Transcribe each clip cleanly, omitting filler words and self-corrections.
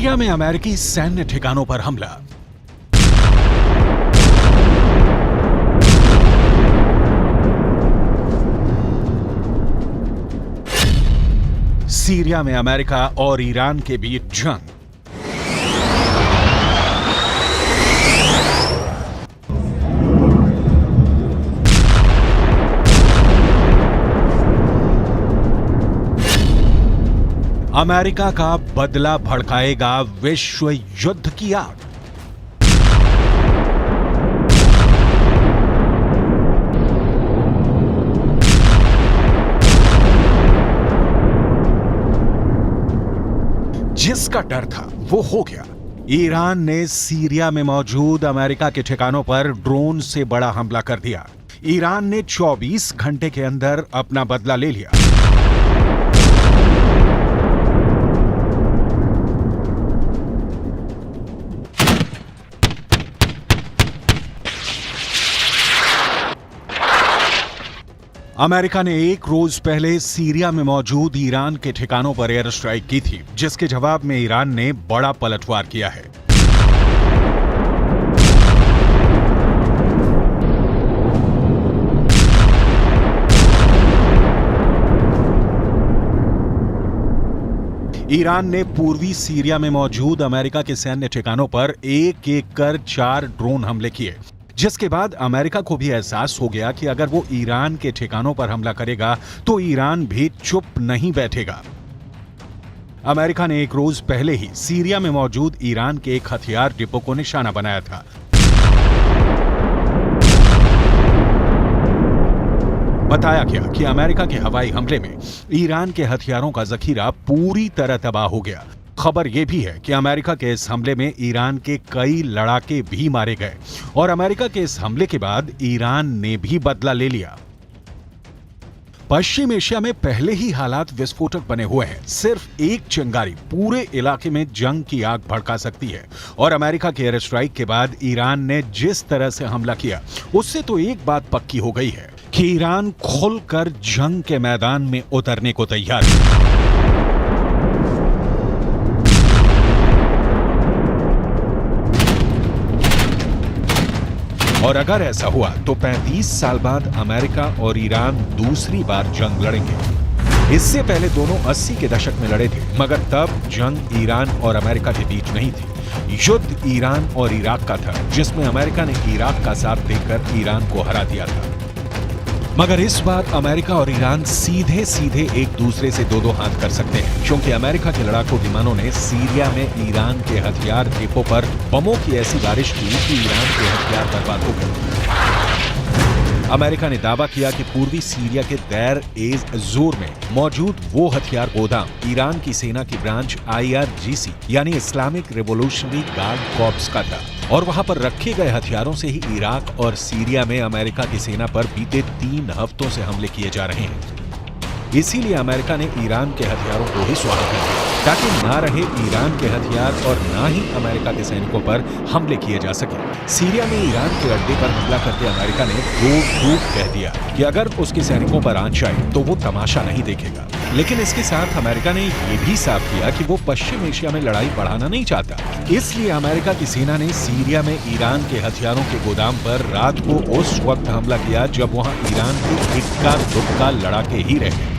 Syria में अमेरिकी सैन्य ठिकानों पर हमला। सीरिया में अमेरिका और ईरान के बीच जंग। अमेरिका का बदला भड़काएगा विश्व युद्ध की आग। जिसका डर था वो हो गया। ईरान ने सीरिया में मौजूद अमेरिका के ठिकानों पर ड्रोन से बड़ा हमला कर दिया। ईरान ने 24 घंटे के अंदर अपना बदला ले लिया। अमेरिका ने एक रोज पहले सीरिया में मौजूद ईरान के ठिकानों पर एयर स्ट्राइक की थी, जिसके जवाब में ईरान ने बड़ा पलटवार किया है। ईरान ने पूर्वी सीरिया में मौजूद अमेरिका के सैन्य ठिकानों पर एक एक कर 4 ड्रोन हमले किए, जिसके बाद अमेरिका को भी एहसास हो गया कि अगर वो ईरान के ठिकानों पर हमला करेगा तो ईरान भी चुप नहीं बैठेगा। अमेरिका ने एक रोज पहले ही सीरिया में मौजूद ईरान के एक हथियार डिपो को निशाना बनाया था। बताया गया कि अमेरिका के हवाई हमले में ईरान के हथियारों का जखीरा पूरी तरह तबाह हो गया। खबर यह भी है कि अमेरिका के इस हमले में ईरान के कई लड़ाके भी मारे गए और अमेरिका के इस हमले के बाद ईरान ने भी बदला ले लिया। पश्चिम एशिया में पहले ही हालात विस्फोटक बने हुए हैं। सिर्फ एक चिंगारी पूरे इलाके में जंग की आग भड़का सकती है और अमेरिका के एयर स्ट्राइक के बाद ईरान ने जिस तरह से हमला किया, उससे तो एक बात पक्की हो गई है कि ईरान खुलकर जंग के मैदान में उतरने को तैयार है। और अगर ऐसा हुआ तो 35 साल बाद अमेरिका और ईरान दूसरी बार जंग लड़ेंगे। इससे पहले दोनों 80 के दशक में लड़े थे, मगर तब जंग ईरान और अमेरिका के बीच नहीं थी। युद्ध ईरान और इराक का था, जिसमें अमेरिका ने इराक का साथ देकर ईरान को हरा दिया था। मगर इस बार अमेरिका और ईरान सीधे सीधे एक दूसरे से दो हाथ कर सकते हैं, क्योंकि अमेरिका के लड़ाकू विमानों ने सीरिया में ईरान के हथियार डिपो पर बमों की ऐसी बारिश की कि ईरान के हथियार बर्बाद हो गए। अमेरिका ने दावा किया कि पूर्वी सीरिया के देर एज जोर में मौजूद वो हथियार गोदाम ईरान की सेना की ब्रांच IRGC यानी इस्लामिक रिवॉल्यूशनरी गार्ड कॉर्प्स का था और वहां पर रखे गए हथियारों से ही इराक और सीरिया में अमेरिका की सेना पर बीते 3 हफ्तों से हमले किए जा रहे हैं। इसीलिए अमेरिका ने ईरान के हथियारों को ही स्वाहा कर दिया, ताकि ना रहे ईरान के हथियार और ना ही अमेरिका के सैनिकों पर हमले किए जा सके। सीरिया में ईरान के अड्डे पर हमला करके अमेरिका ने खूब कह दिया कि अगर उसके सैनिकों पर आंच आए तो वो तमाशा नहीं देखेगा। लेकिन इसके साथ अमेरिका ने ये भी साफ किया कि वो पश्चिम एशिया में लड़ाई बढ़ाना नहीं चाहता। इसलिए अमेरिका की सेना ने सीरिया में ईरान के हथियारों के गोदाम पर रात को उस वक्त हमला किया जब वहां ईरान के इक्का दुक्का लड़ाके ही रहे।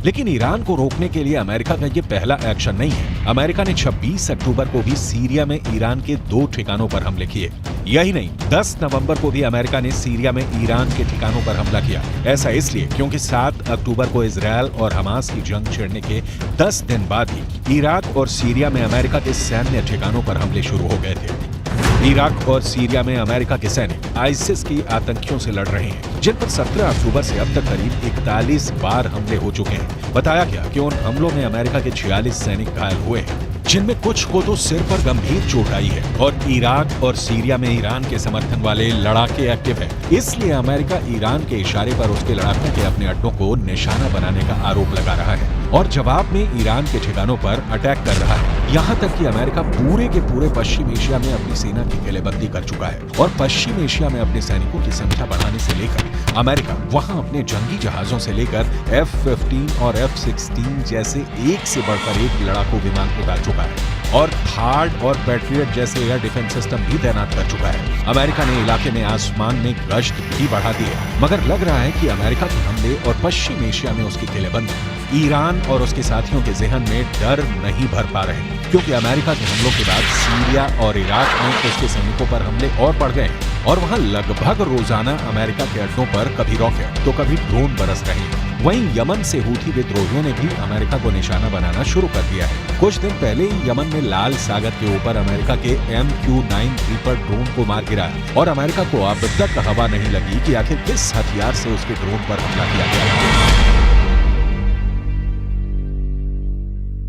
लेकिन ईरान को रोकने के लिए अमेरिका का ये पहला एक्शन नहीं है। अमेरिका ने 26 अक्टूबर को भी सीरिया में ईरान के 2 ठिकानों पर हमले किए। यही नहीं, 10 नवंबर को भी अमेरिका ने सीरिया में ईरान के ठिकानों पर हमला किया। ऐसा इसलिए क्योंकि 7 अक्टूबर को इजरायल और हमास की जंग छिड़ने के 10 दिन बाद ही इराक और सीरिया में अमेरिका के सैन्य ठिकानों पर हमले शुरू हो गए थे। इराक और सीरिया में अमेरिका के सैनिक आईसिस की आतंकियों से लड़ रहे हैं, जिन पर 17 अक्टूबर से अब तक करीब 41 बार हमले हो चुके हैं। बताया गया कि उन हमलों में अमेरिका के 46 सैनिक घायल हुए हैं, जिनमें कुछ को तो सिर पर गंभीर चोट आई है। और इराक और सीरिया में ईरान के समर्थन वाले लड़ाके एक्टिव हैं। इसलिए अमेरिका ईरान के इशारे पर उसके लड़ाकों के अपने अड्डों को निशाना बनाने का आरोप लगा रहा है। और जवाब में ईरान के ठिकानों पर अटैक कर रहा है। यहाँ तक कि अमेरिका पूरे के पूरे पश्चिम एशिया में अपनी सेना की किलेबंदी कर चुका है और पश्चिम एशिया में अपने सैनिकों की संख्या बढ़ाने से लेकर अमेरिका वहाँ अपने जंगी जहाजों से लेकर F-15 और F-16 जैसे एक से बढ़कर एक लड़ाकू विमान उतार चुका है और थार्ड और पैट्रियट जैसे एयर डिफेंस सिस्टम भी तैनात कर चुका है। अमेरिका ने इलाके में आसमान में गश्त भी बढ़ा दी है, मगर लग रहा है कि अमेरिका के हमले और पश्चिम एशिया में उसकी किलेबंदी ईरान और उसके साथियों के जहन में डर नहीं भर पा रहे, क्योंकि अमेरिका के हमलों के बाद सीरिया और इराक में उसके सैनिकों पर हमले और बढ़ गए और वहां लगभग रोजाना अमेरिका के अड्डों पर कभी रॉकेट तो कभी ड्रोन बरस रहे हैं। वहीं यमन से हूथी विद्रोहियों ने भी अमेरिका को निशाना बनाना शुरू कर दिया है। कुछ दिन पहले ही यमन में लाल सागर के ऊपर अमेरिका के MQ-9 रीपर ड्रोन को मार गिराया और अमेरिका को अब तक हवा नहीं लगी कि आखिर किस हथियार से उसके ड्रोन पर हमला किया गया।